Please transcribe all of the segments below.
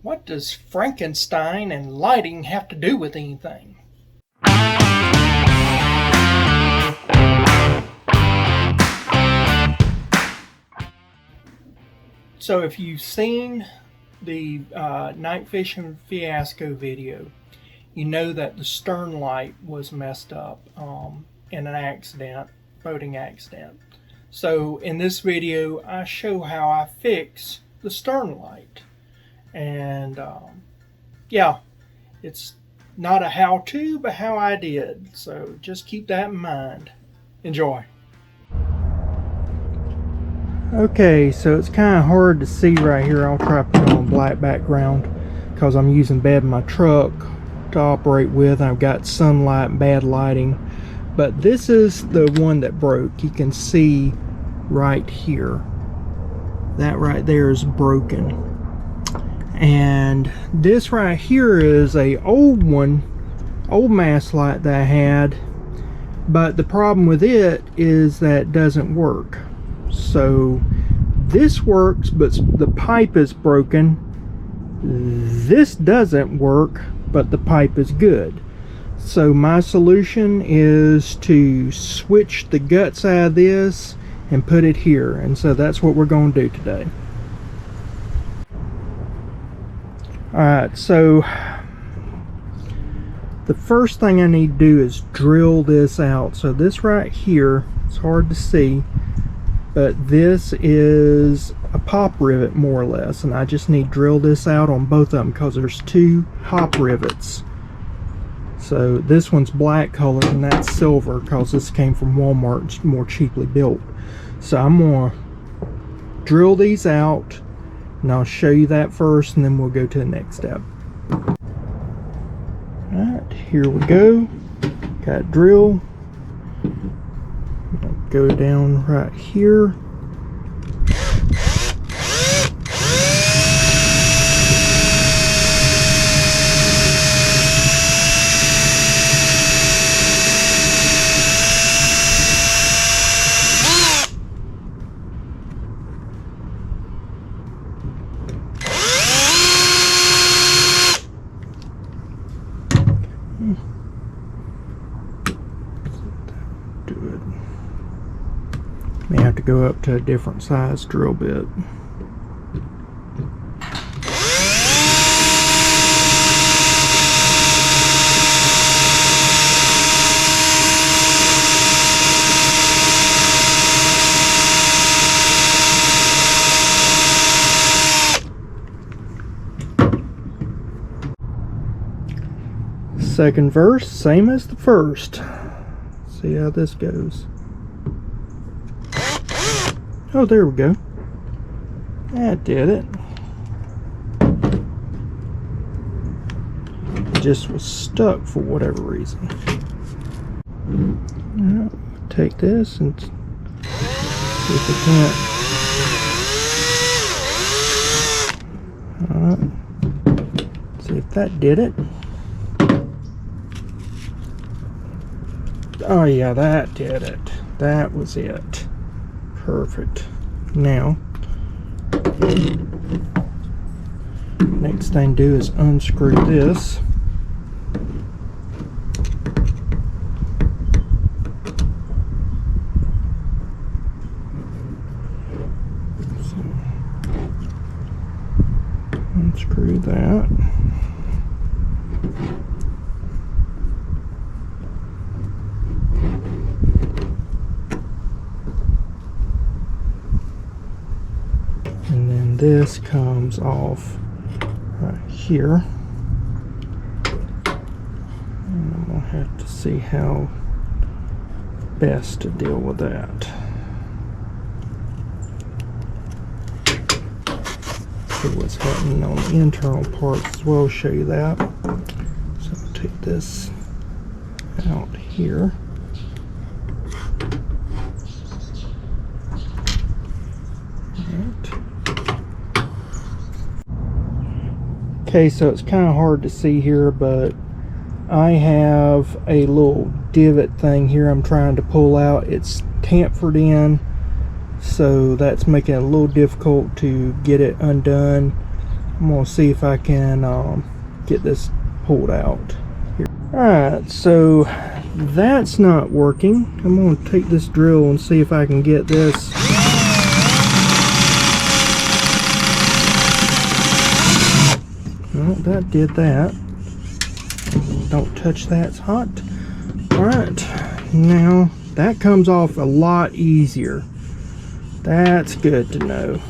What does Frankenstein and lighting have to do with anything? So if you've seen the night fishing fiasco video, you know that the stern light was messed up in an accident, boating accident. So in this video I show how I fix the stern light. And yeah, it's not a how-to, but how I did. So just keep that in mind. Enjoy. Okay, so it's kind of hard to see right here. I'll try to put it on black background because I'm using bed in my truck to operate with. I've got sunlight and bad lighting, but this is the one that broke. You can see right here, that right there is broken. And this right here is a old mast light that I had, but the problem with it is that it doesn't work. So this works, but the pipe is broken. This doesn't work, but the pipe is good. So my solution is to switch the guts out of this and put it here, and so that's what we're going to do today. Alright, so the first thing I need to do is drill this out. So this right here, it's hard to see, but this is a pop rivet more or less, and I just need to drill this out on both of them because there's two pop rivets. So this one's black color and that's silver because this came from Walmart. It's more cheaply built. So I'm going to drill these out, and I'll show you that first, and then we'll go to the next step. Alright, here we go. Got drill. Go down right here. May have to go up to a different size drill bit. Second verse, same as the first. See how this goes. Oh, there we go. That did it. It just was stuck for whatever reason. Now, take this and see if it can't. Alright. See if that did it. Oh yeah, that did it. That was it. Perfect. Now, next thing to do is unscrew this. So, unscrew that. This comes off right here, and I'm going to have to see how best to deal with that. See what's happening on the internal parts as well, show you that. So I'll take this out here. Okay, so it's kind of hard to see here, but I have a little divot thing here I'm trying to pull out. It's tampered in, so that's making it a little difficult to get it undone. I'm gonna see if I can get this pulled out here. Alright, so that's not working. I'm gonna take this drill and see if I can get this. Well, that did that. Don't touch that, it's hot. Alright, now that comes off a lot easier. That's good to know.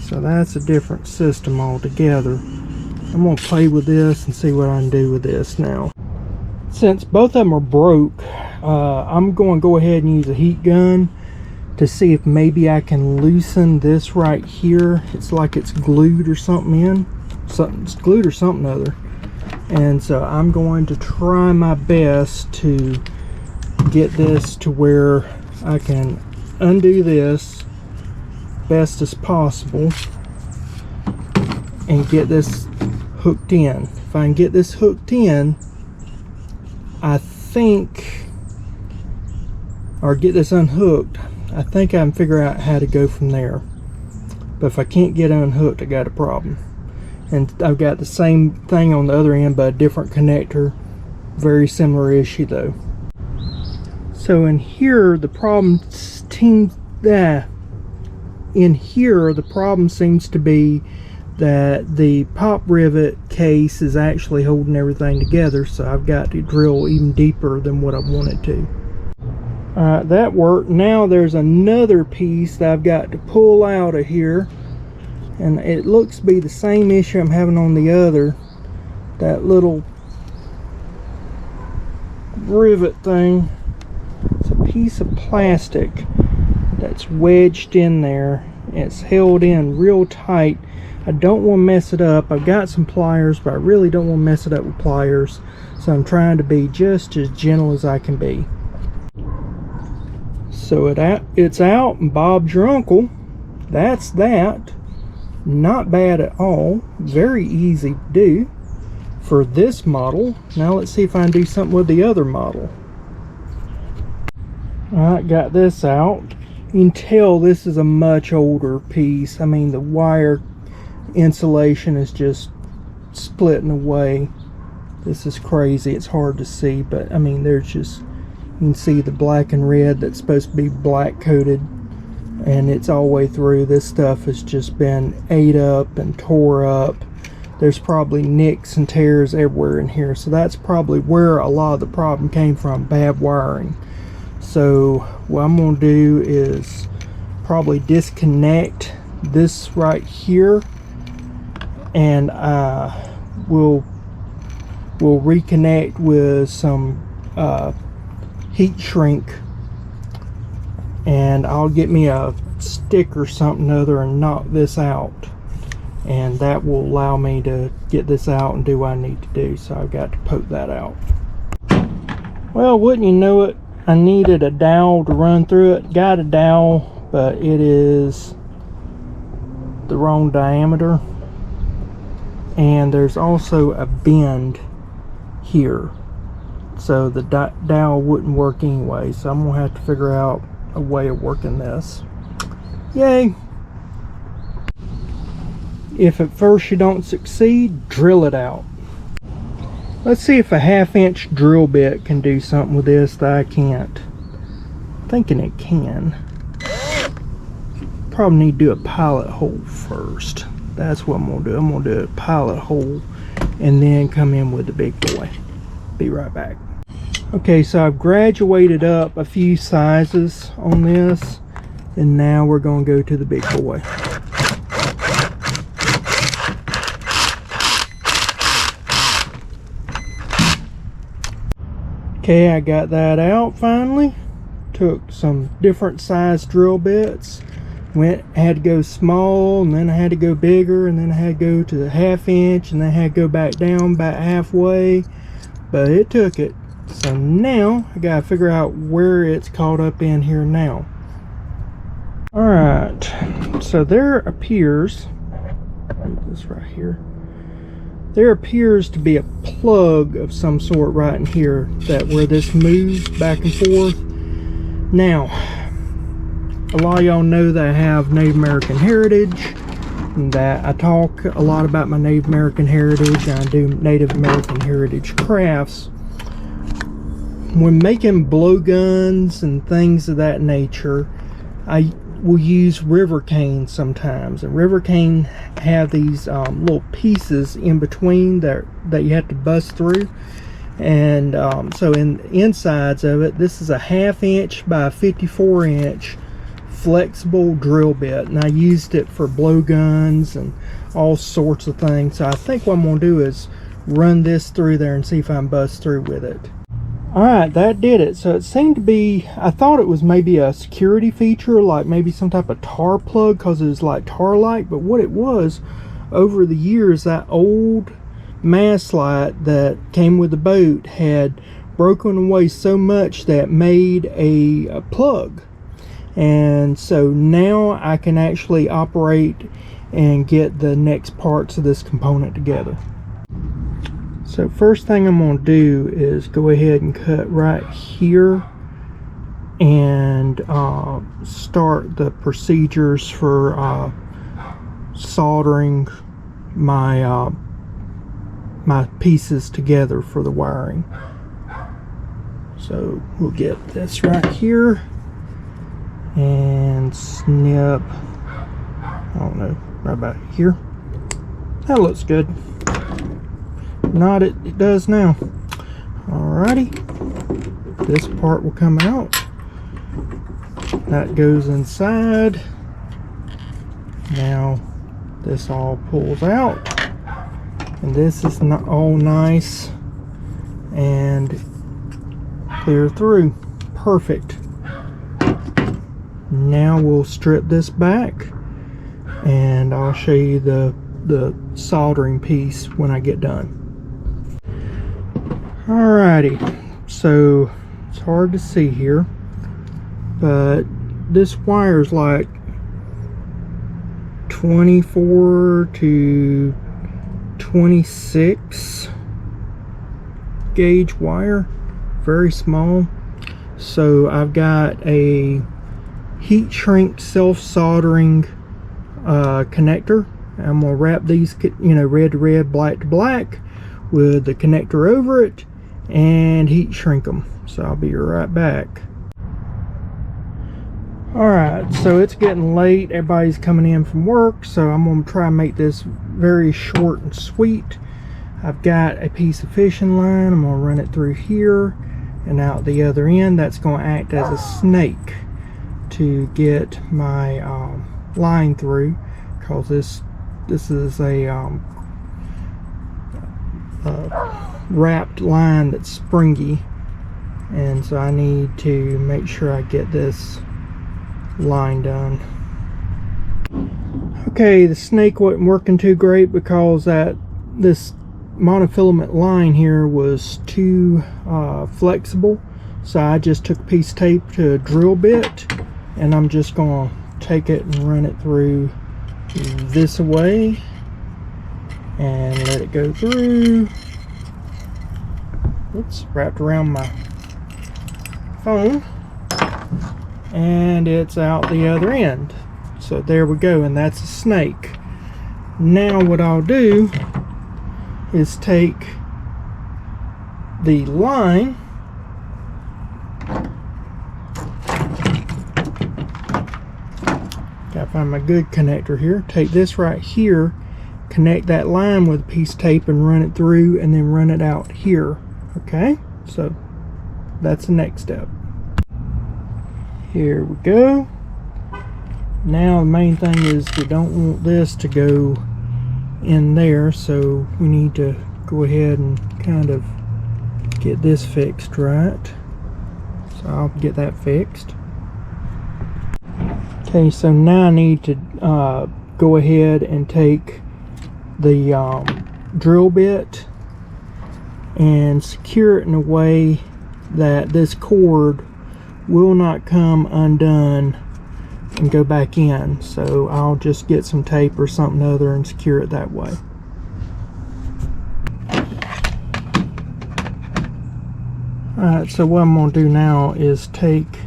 So that's a different system altogether. I'm going to play with this and see what I can do with this now. Since both of them are broke, I'm going to go ahead and use a heat gun to see if maybe I can loosen this right here. It's like it's glued or something in. It's glued or something other. And so I'm going to try my best to get this to where I can undo this best as possible and get this hooked in. If I can get this hooked in, I think, or get this unhooked, I think I can figure out how to go from there. But if I can't get unhooked, I got a problem. And I've got the same thing on the other end, but a different connector. Very similar issue though. So in here, the problem seems to be that the pop rivet case is actually holding everything together, so I've got to drill even deeper than what I wanted to. Alright, that worked. Now there's another piece that I've got to pull out of here, and it looks to be the same issue I'm having on the other. That little rivet thing. It's a piece of plastic that's wedged in there. It's held in real tight. I don't want to mess it up. I've got some pliers, but I really don't want to mess it up with pliers, so I'm trying to be just as gentle as I can be. So it's out, and Bob's your uncle. That's that. Not bad at all. Very easy to do for this model. Now let's see if I can do something with the other model. Alright, got this out. You can tell this is a much older piece. I mean, the wire insulation is just splitting away. This is crazy. It's hard to see, but I mean, there's just, you can see the black and red that's supposed to be black coated, and it's all the way through. This stuff has just been ate up and tore up. There's probably nicks and tears everywhere in here, so that's probably where a lot of the problem came from, bad wiring. So what I'm going to do is probably disconnect this right here, and we'll reconnect with some heat shrink, and I'll get me a stick or something other and knock this out, and that will allow me to get this out and do what I need to do. So I've got to poke that out. Well, wouldn't you know it, I needed a dowel to run through it. Got a dowel, but it is the wrong diameter, and there's also a bend here, so the dowel wouldn't work anyway. So I'm gonna have to figure out a way of working this. Yay! If at first you don't succeed, drill it out. Let's see if a 1/2-inch drill bit can do something with this that I can't. I'm thinking it can. Probably need to do a pilot hole first. That's what I'm gonna do. I'm gonna do a pilot hole and then come in with the big boy. Be right back. Okay, so I've graduated up a few sizes on this, and now we're gonna go to the big boy. Okay, I got that out finally. Took some different size drill bits. Had to go small, and then I had to go bigger, and then I had to go to the 1/2-inch, and then I had to go back down about halfway. But it took it. So now I gotta figure out where it's caught up in here now. Alright, so there appears, this right here, there appears to be a plug of some sort right in here, that where this moves back and forth. Now, a lot of y'all know that I have Native American heritage, that I talk a lot about my Native American heritage, and I do Native American heritage crafts. When making blowguns and things of that nature, I will use river cane sometimes, and river cane have these little pieces in between that you have to bust through. And so in the insides of it, this is a 1/2 inch by 54 inch flexible drill bit, and I used it for blowguns and all sorts of things. So I think what I'm going to do is run this through there and see if I can bust through with it. Alright, that did it. So it seemed to be, I thought it was maybe a security feature, like maybe some type of tar plug, because it was like tar-like, but what it was, over the years, that old mast light that came with the boat had broken away so much that made a plug. And so now I can actually operate and get the next parts of this component together. So first thing I'm going to do is go ahead and cut right here and start the procedures for soldering my my pieces together for the wiring. So we'll get this right here and snip, I don't know, right about here. That looks good. Not it does now. Alrighty, this part will come out. That goes inside. Now this all pulls out, and this is not all nice and clear through. Perfect. Now we'll strip this back, and I'll show you the soldering piece when I get done. Alrighty, so it's hard to see here, but this wire is like 24 to 26 gauge wire, very small. So I've got a heat shrink self-soldering connector. I'm gonna wrap these, red to red, black to black, with the connector over it and heat shrink them. So I'll be right back. Alright, so it's getting late, everybody's coming in from work, so I'm going to try and make this very short and sweet. I've got a piece of fishing line. I'm going to run it through here and out the other end. That's going to act as a snake to get my line through, because this is a wrapped line that's springy, and so I need to make sure I get this line done. Okay, the snake wasn't working too great because this monofilament line here was too flexible, so I just took a piece of tape to a drill bit, and I'm just going to take it and run it through this way and let it go through. Oops, wrapped around my phone, and it's out the other end. So there we go, and that's a snake. Now what I'll do is take the line gotta find my good connector here. Take this right here, connect that line with a piece of tape and run it through, and then run it out here. Okay, so that's the next step. Here we go. Now the main thing is we don't want this to go in there, so we need to go ahead and kind of get this fixed right. So I'll get that fixed. Okay, so now I need to go ahead and take the drill bit and secure it in a way that this cord will not come undone and go back in. So I'll just get some tape or something other and secure it that way. Alright, so what I'm going to do now is take,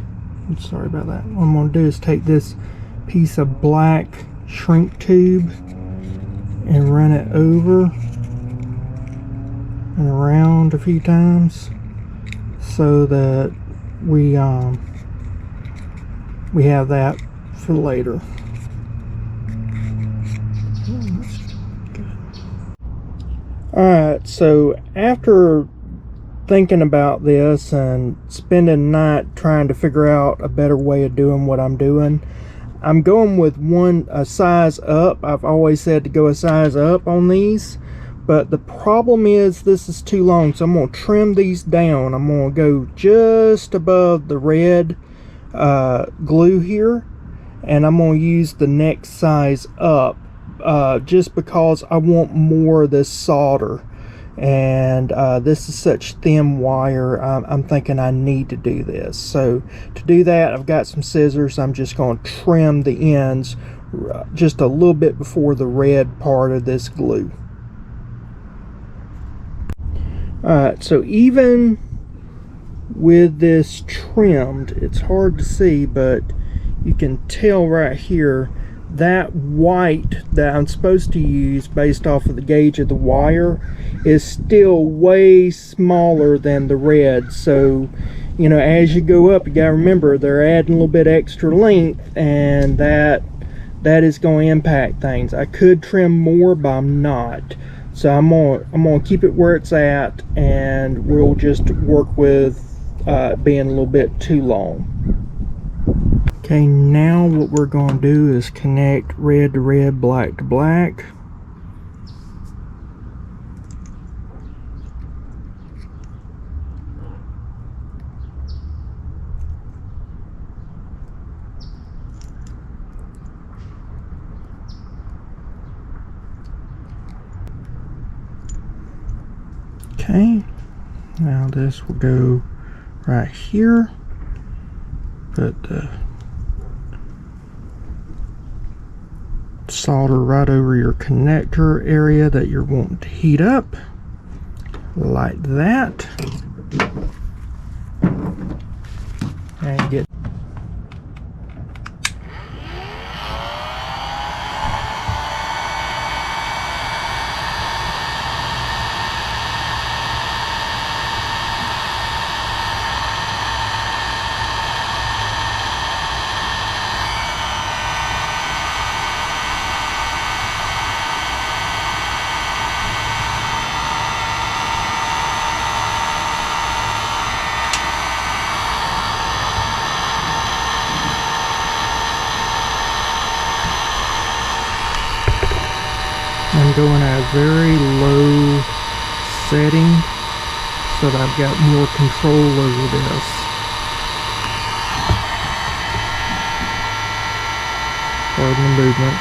I'm sorry about that, what I'm going to do is take this piece of black shrink tube run it over and around a few times so that we have that for later. Alright, so after thinking about this and spending the night trying to figure out a better way of doing what I'm doing, I'm going with a size up. I've always said to go a size up on these, but the problem is this is too long, so I'm going to trim these down. I'm going to go just above the red glue here, and I'm going to use the next size up just because I want more of this solder. And this is such thin wire, I'm thinking I need to do this. So to do that, I've got some scissors. I'm just going to trim the ends just a little bit before the red part of this glue. Alright, so even with this trimmed, it's hard to see, but you can tell right here that white that I'm supposed to use based off of the gauge of the wire is still way smaller than the red. So, you know, as you go up, you gotta remember they're adding a little bit extra length, and that is going to impact things. I could trim more, but I'm not. So I'm gonna keep it where it's at, and we'll just work with being a little bit too long. Okay, now what we're going to do is connect red to red, black to black. Okay, now this will go right here. Put the solder right over your connector area that you're wanting to heat up, like that, and get I'm going at a very low setting so that I've got more control over this. Pardon the movement.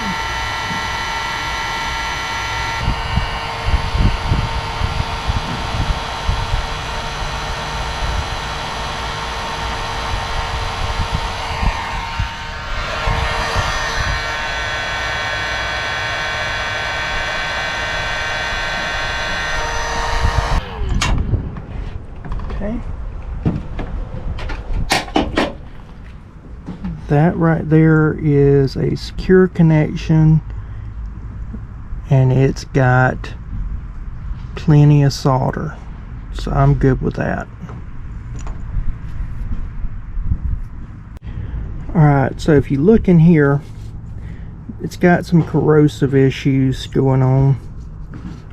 That right there is a secure connection, and it's got plenty of solder, so I'm good with that. Alright, so if you look in here, it's got some corrosive issues going on.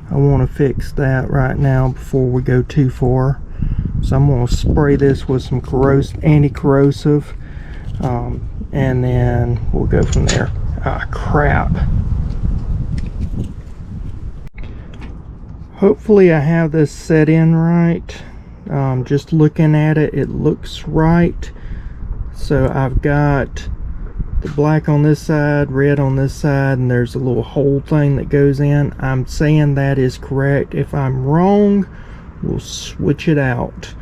I want to fix that right now before we go too far. So I'm going to spray this with some anti-corrosive, and then we'll go from there. Ah, crap. Hopefully I have this set in right. Just looking at it, it looks right. So I've got the black on this side, red on this side, and there's a little hole thing that goes in. I'm saying that is correct. If I'm wrong, we'll switch it out.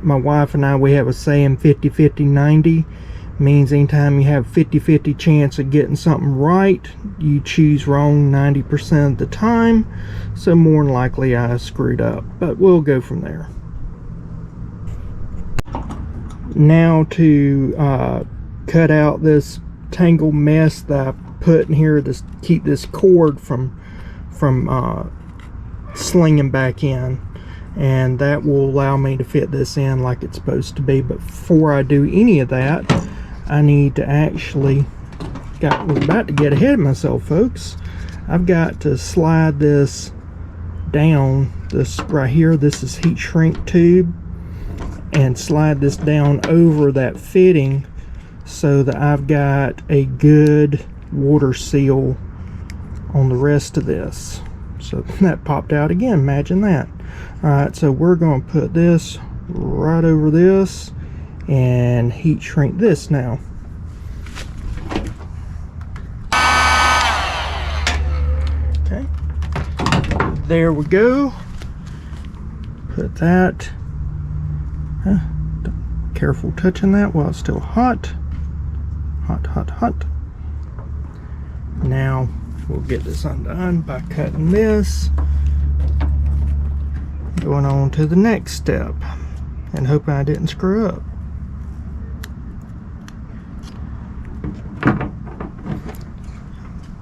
My wife and I, we have a saying 50-50-90. Means anytime you have 50-50 chance of getting something right, you choose wrong 90% of the time. So more than likely I screwed up, but we'll go from there. Now to cut out this tangled mess that I put in here to keep this cord from slinging back in, and that will allow me to fit this in like it's supposed to be. But before I do any of that, I need to actually we're about to get ahead of myself, folks. I've got to slide this down, this right here, this is heat shrink tube, and slide this down over that fitting so that I've got a good water seal on the rest of this. So that popped out again, imagine that. Alright, so we're going to put this right over this and heat shrink this now. Okay, there we go. Put that, careful touching that while it's still hot. Hot. Now we'll get this undone by cutting this, going on to the next step, and hoping I didn't screw up.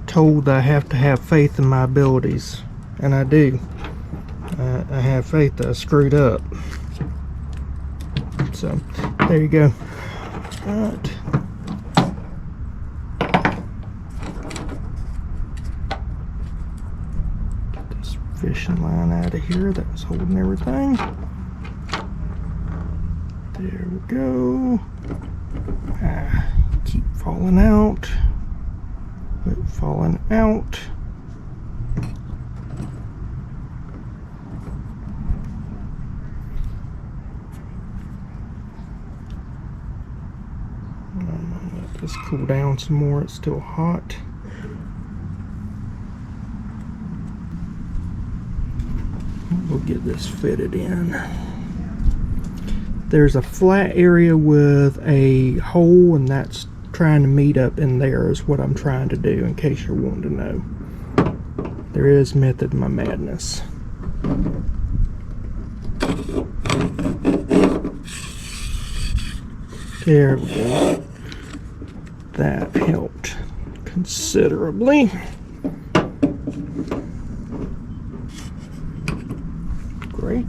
Told I have to have faith in my abilities, and I do. I have faith that I screwed up. So there you go. Right. Get this fishing line out of here that was holding everything. There we go. Keep falling out. Quit falling out. Let this cool down some more. It's still hot. We'll get this fitted in. There's a flat area with a hole, and that's trying to meet up in there is what I'm trying to do, in case you're wanting to know. There is method to my madness. There we go. That helped considerably. Great.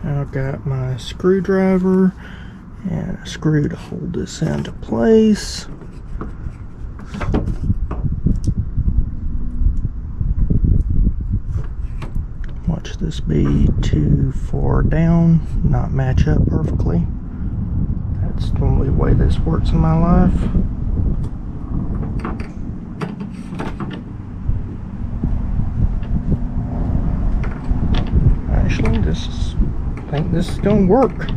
I've got my screwdriver and a screw to hold this into place. Watch this be too far down, not match up perfectly. That's normally the way this works in my life. Actually, I think this is gonna work.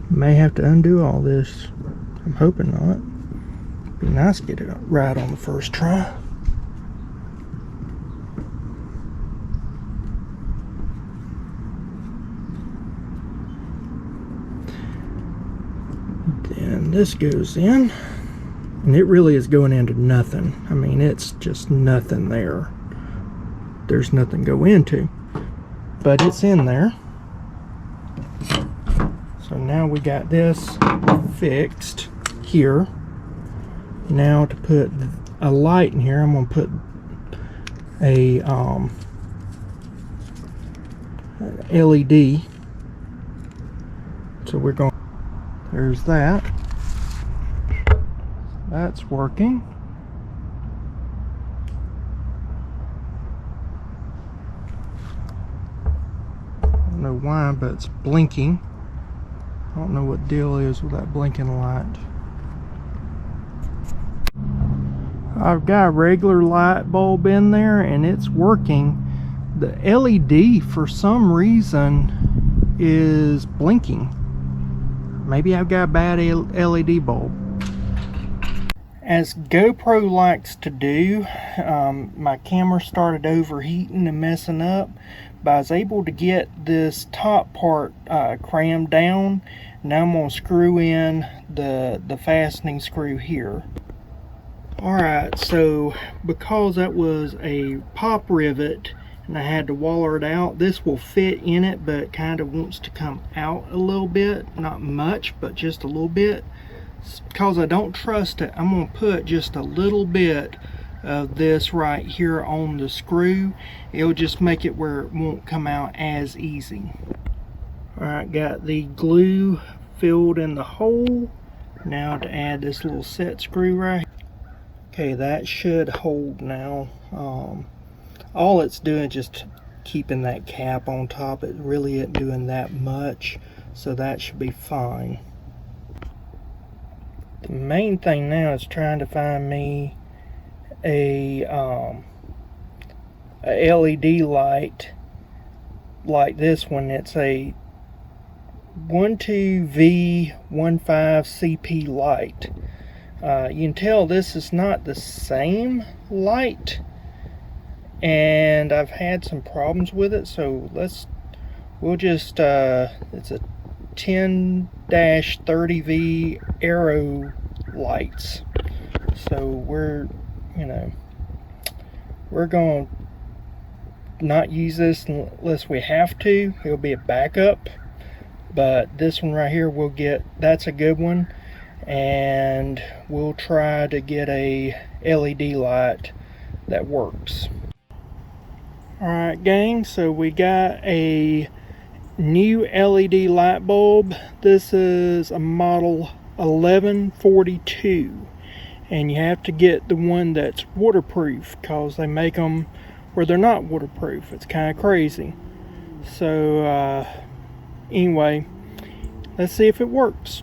May have to undo all this. I'm hoping not. Be nice to get it right on the first try. Then this goes in, and it really is going into nothing. I mean, it's just nothing there. There's nothing to go into, but it's in there. So now we got this fixed here. Now to put a light in here, I'm going to put a LED. So we're going, there's that. That's working. I don't know why, but it's blinking. I don't know what the deal is with that blinking light. I've got a regular light bulb in there and it's working. The LED for some reason is blinking. Maybe I've got a bad LED bulb. As GoPro likes to do, my camera started overheating and messing up, but I was able to get this top part crammed down. Now I'm going to screw in the fastening screw here. Alright, so because that was a pop rivet and I had to waller it out, this will fit in it, but it kind of wants to come out a little bit. Not much, but just a little bit. Because I don't trust it, I'm going to put just a little bit of this right here on the screw. It'll just make it where it won't come out as easy. Alright, got the glue filled in the hole. Now to add this little set screw right here. Okay, that should hold now. All it's doing is just keeping that cap on top. It really isn't doing that much, so that should be fine. The main thing now is trying to find me a LED light like this one. It's a 12V15CP light. You can tell this is not the same light, and I've had some problems with it, so we'll just it's a 10-30V arrow lights. So we're going to not use this unless we have to. It'll be a backup, but this one right here we'll get. That's a good one, and we'll try to get a LED light that works. Alright gang, so we got a new LED light bulb. This is a model 1142, and you have to get the one that's waterproof because they make them where they're not waterproof. It's kind of crazy. So anyway, let's see if it works.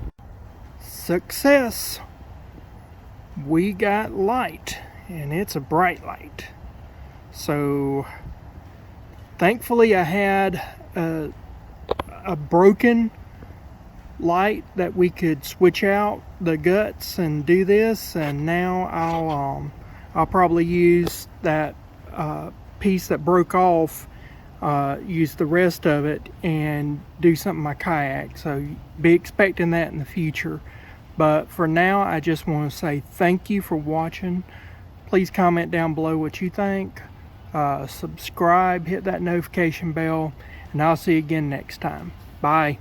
Success! We got light, and it's a bright light. So thankfully I had a broken light that we could switch out the guts and do this, and now I'll probably use that piece that broke off, use the rest of it and do something in my kayak. So be expecting that in the future. But for now, I just want to say thank you for watching. Please comment down below what you think. Subscribe, hit that notification bell, and I'll see you again next time. Bye.